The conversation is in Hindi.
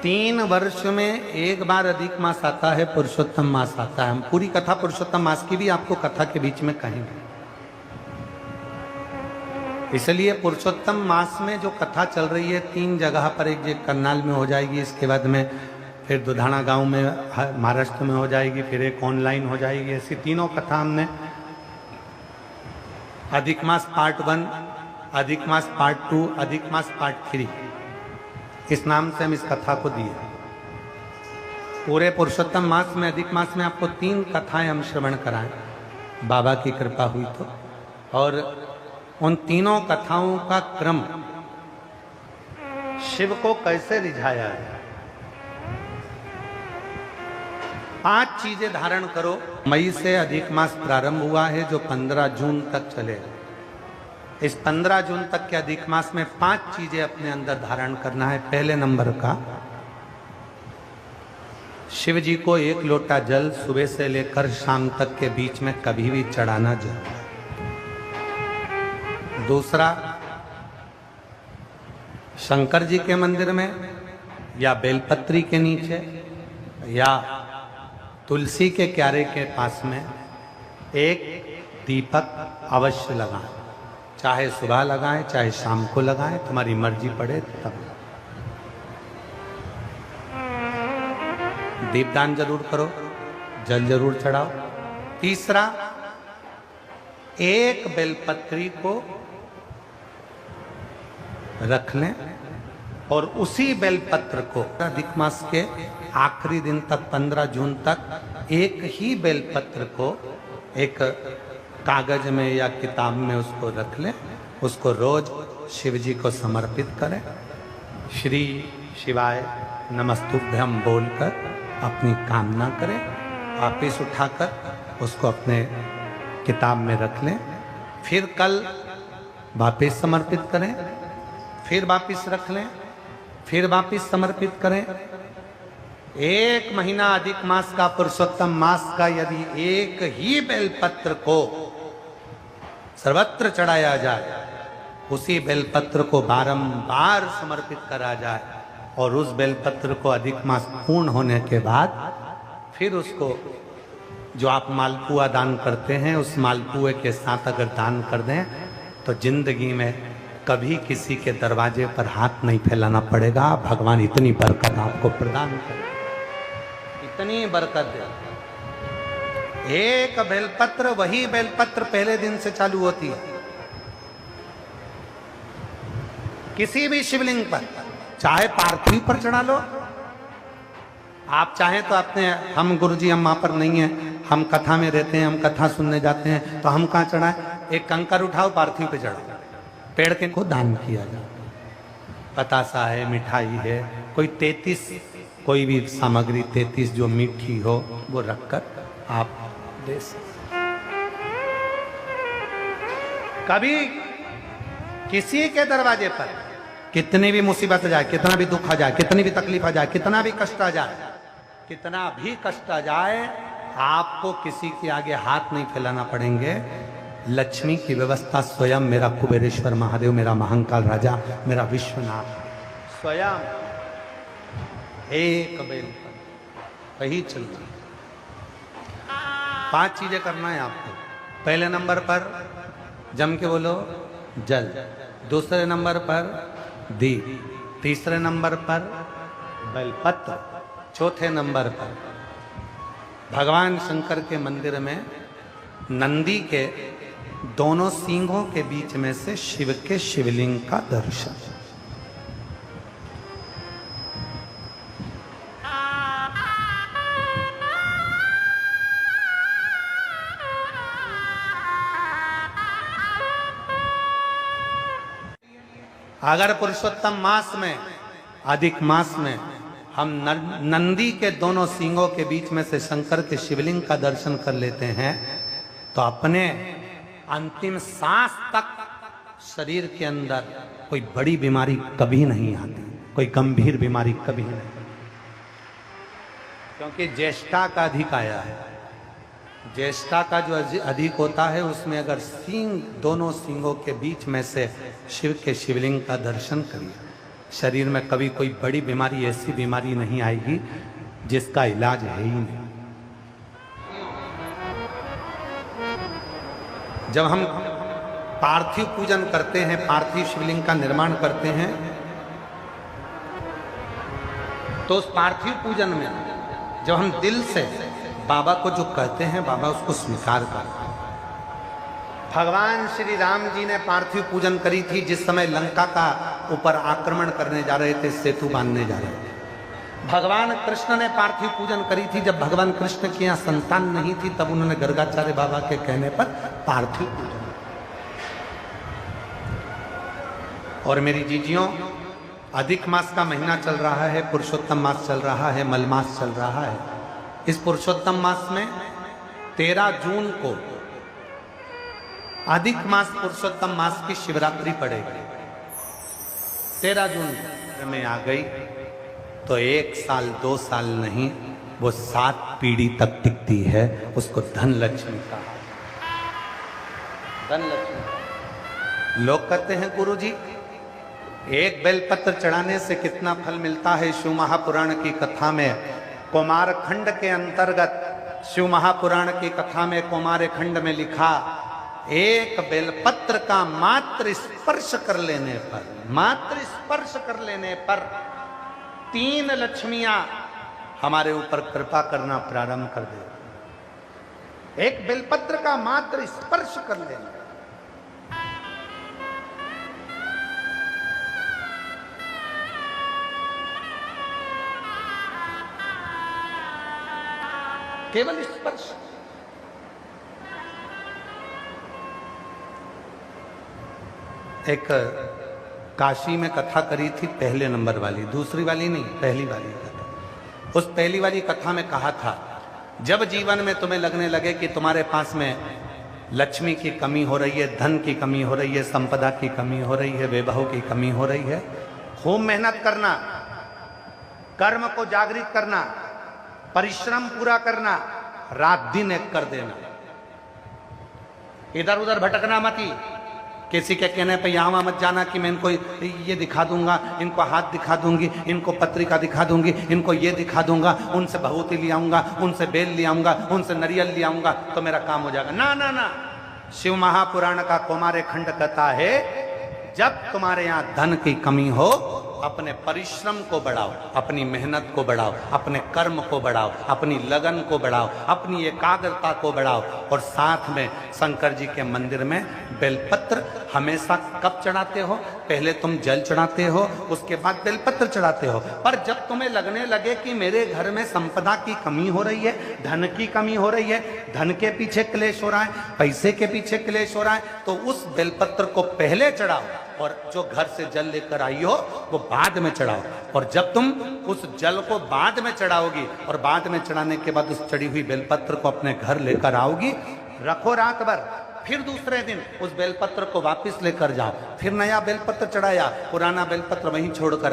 3 वर्ष में एक बार अधिक मास आता है, पुरुषोत्तम मास आता है। हम पूरी कथा पुरुषोत्तम मास की भी आपको कथा के बीच में कहेंगे। इसलिए पुरुषोत्तम मास में जो कथा चल रही है 3 जगह पर, एक जगह करनाल में हो जाएगी, इसके बाद में फिर दुधाना गांव में महाराष्ट्र में हो जाएगी, फिर एक ऑनलाइन हो जाएगी। ऐसी 3 कथा हमने अधिक मास पार्ट 1, अधिक मास पार्ट 2, अधिक मास पार्ट 3 इस नाम से हम इस कथा को दिए। पूरे पुरुषोत्तम मास में, अधिक मास में आपको 3 कथाएं हम श्रवण कराएं, बाबा की कृपा हुई तो। और उन 3 कथाओं का क्रम, शिव को कैसे रिझाया है। 5 चीजें धारण करो। मई से अधिक मास प्रारंभ हुआ है जो 15 जून तक चलेगा। इस 15 जून तक के अधिक मास में 5 चीजें अपने अंदर धारण करना है। पहले नंबर का, शिव जी को 1 लोटा जल सुबह से लेकर शाम तक के बीच में कभी भी चढ़ाना जरूर है। दूसरा, शंकर जी के मंदिर में या बेलपत्री के नीचे या तुलसी के क्यारे के पास में एक दीपक अवश्य लगाएं। चाहे सुबह लगाएं, चाहे शाम को लगाएं, तुम्हारी मर्जी पड़े तब। दीपदान जरूर करो, जल जरूर चढ़ाओ। तीसरा, एक बेलपत्री को रख लें और उसी बेलपत्र को अधिक मास के आखिरी दिन तक 15 जून तक एक ही बेलपत्र को एक कागज में या किताब में उसको रख लें। उसको रोज शिव जी को समर्पित करें। श्री शिवाय नमस्तुभ्यम बोलकर अपनी कामना करें। वापिस उठाकर उसको अपने किताब में रख लें। फिर कल वापिस समर्पित करें, फिर वापिस रख लें, फिर वापिस समर्पित करें। 1 महीना अधिक मास का, पुरुषोत्तम मास का, यदि एक ही बेलपत्र को सर्वत्र चढ़ाया जाए, उसी बेलपत्र को बारंबार समर्पित करा जाए और उस बेलपत्र को अधिक मास पूर्ण होने के बाद फिर उसको जो आप मालपुआ दान करते हैं उस मालपुए के साथ अगर दान कर दें तो जिंदगी में कभी किसी के दरवाजे पर हाथ नहीं फैलाना पड़ेगा। भगवान इतनी बरकत आपको प्रदान करे, इतनी बरकत दे। एक बेलपत्र, वही बेलपत्र पहले दिन से चालू होती है। किसी भी शिवलिंग पर, चाहे पार्थिव पर चढ़ा लो, आप चाहें तो अपने, हम गुरुजी हम वहां पर नहीं है, हम कथा में रहते हैं, हम कथा सुनने जाते हैं, तो हम कहाँ चढ़ाएं? एक कंकर उठाओ, पार्थिव पे चढ़ाओ, पेड़ के को दान किया जाए। पतासा है, मिठाई है, कोई 33 कोई भी सामग्री 33 जो मीठी हो वो रखकर आप दे सकते। कभी किसी के दरवाजे पर कितनी भी मुसीबत आ जाए, कितना भी दुख आ जाए, कितनी भी तकलीफ आ जाए, कितना भी कष्ट आ जाए, कितना भी कष्ट आ जाए, आपको किसी के आगे हाथ नहीं फैलाना पड़ेंगे। लक्ष्मी की व्यवस्था स्वयं मेरा कुबेरेश्वर महादेव, मेरा महाकाल राजा, मेरा विश्वनाथ स्वयं एक बेल पर वही चलती। 5 चीजें करना है आपको। पहले नंबर पर जम के बोलो जल, दूसरे नंबर पर दीप, तीसरे नंबर पर बेलपत्र, चौथे नंबर पर भगवान शंकर के मंदिर में नंदी के दोनों सींगों के बीच में से शिव के शिवलिंग का दर्शन। अगर पुरुषोत्तम मास में, अधिक मास में हम नंदी के दोनों सींगों के बीच में से शंकर के शिवलिंग का दर्शन कर लेते हैं तो अपने अंतिम सांस तक शरीर के अंदर कोई बड़ी बीमारी कभी नहीं आती, कोई गंभीर बीमारी कभी नहीं, क्योंकि ज्येष्ठा का अधिक आया है। ज्येष्ठा का जो अधिक होता है उसमें अगर सींग, दोनों सींगों के बीच में से शिव के शिवलिंग का दर्शन करिए शरीर में कभी कोई बड़ी बीमारी, ऐसी बीमारी नहीं आएगी जिसका इलाज है ही नहीं। जब हम पार्थिव पूजन करते हैं, पार्थिव शिवलिंग का निर्माण करते हैं, तो उस पार्थिव पूजन में जब हम दिल से बाबा को जो कहते हैं, बाबा उसको स्वीकार करते हैं। भगवान श्री राम जी ने पार्थिव पूजन करी थी जिस समय लंका का ऊपर आक्रमण करने जा रहे थे, सेतु बांधने जा रहे थे। भगवान कृष्ण ने पार्थिव पूजन करी थी जब भगवान कृष्ण की यहाँ संतान नहीं थी, तब उन्होंने गर्गाचार्य बाबा के कहने पर पार्थिव पूजन। और मेरी जीजियों, अधिक मास का महीना चल रहा है, पुरुषोत्तम मास चल रहा है, मलमास चल रहा है। इस पुरुषोत्तम मास में 13 जून को अधिक मास पुरुषोत्तम मास की शिवरात्रि पड़ेगी। 13 जून में आ गई तो 1 साल 2 साल नहीं, वो 7 पीढ़ी तक टिकती है। उसको धन लक्ष्मी कहा, धन लक्ष्मी। लोग कहते हैं गुरुजी एक बेलपत्र चढ़ाने से कितना फल मिलता है। शिव महापुराण की कथा में कुमार खंड के अंतर्गत, शिव महापुराण की कथा में कुमार खंड में लिखा, एक बेलपत्र का मात्र स्पर्श कर लेने पर, मात्र स्पर्श कर लेने पर 3 लक्ष्मियां हमारे ऊपर कृपा करना प्रारंभ कर दे। एक बेलपत्र का मात्र स्पर्श कर लेने। केवल स्पर्श। एक काशी में कथा करी थी, पहले नंबर वाली, दूसरी वाली नहीं, पहली वाली कथा। उस पहली वाली कथा में कहा था, जब जीवन में तुम्हें लगने लगे कि तुम्हारे पास में लक्ष्मी की कमी हो रही है, धन की कमी हो रही है, संपदा की कमी हो रही है, वैभव की कमी हो रही है, खूब मेहनत करना, कर्म को जागृत करना, परिश्रम पूरा करना, रात दिन एक कर देना, इधर उधर भटकना मत ही। किसी के कहने पे यहाँ मत जाना कि मैं इनको ये दिखा दूंगा, इनको हाथ दिखा दूंगी, इनको पत्रिका दिखा दूंगी, इनको ये दिखा दूंगा, उनसे भभूति ले आऊंगा, उनसे बेल ले आऊंगा, उनसे नारियल ले आऊंगा तो मेरा काम हो जाएगा। ना ना ना, शिव महापुराण का कुमार खंड कहता है, जब तुम्हारे यहाँ धन की कमी हो, अपने परिश्रम को बढ़ाओ, अपनी मेहनत को बढ़ाओ, अपने कर्म को बढ़ाओ, अपनी लगन को बढ़ाओ, अपनी एकाग्रता को बढ़ाओ। और साथ में शंकर जी के मंदिर में बेलपत्र हमेशा कब चढ़ाते हो? पहले तुम जल चढ़ाते हो, उसके बाद बेलपत्र चढ़ाते हो। पर जब तुम्हें लगने लगे कि मेरे घर में संपदा की कमी हो रही है, धन की कमी हो रही है, धन के पीछे क्लेश हो रहा है, पैसे के पीछे क्लेश हो रहा है, तो उस बेलपत्र को पहले चढ़ाओ और जो घर से जल लेकर आई हो वो बाद में चढ़ाओ। और जब तुम उस जल को बाद में चढ़ाओगी और बाद में चढ़ाने के बाद उस चढ़ी हुई बेलपत्र को अपने घर लेकर आओगी, रखो रात भर, फिर दूसरे दिन उस बेलपत्र को वापस लेकर जाओ, फिर नया बेलपत्र चढ़ाया, पुराना बेलपत्र वहीं छोड़कर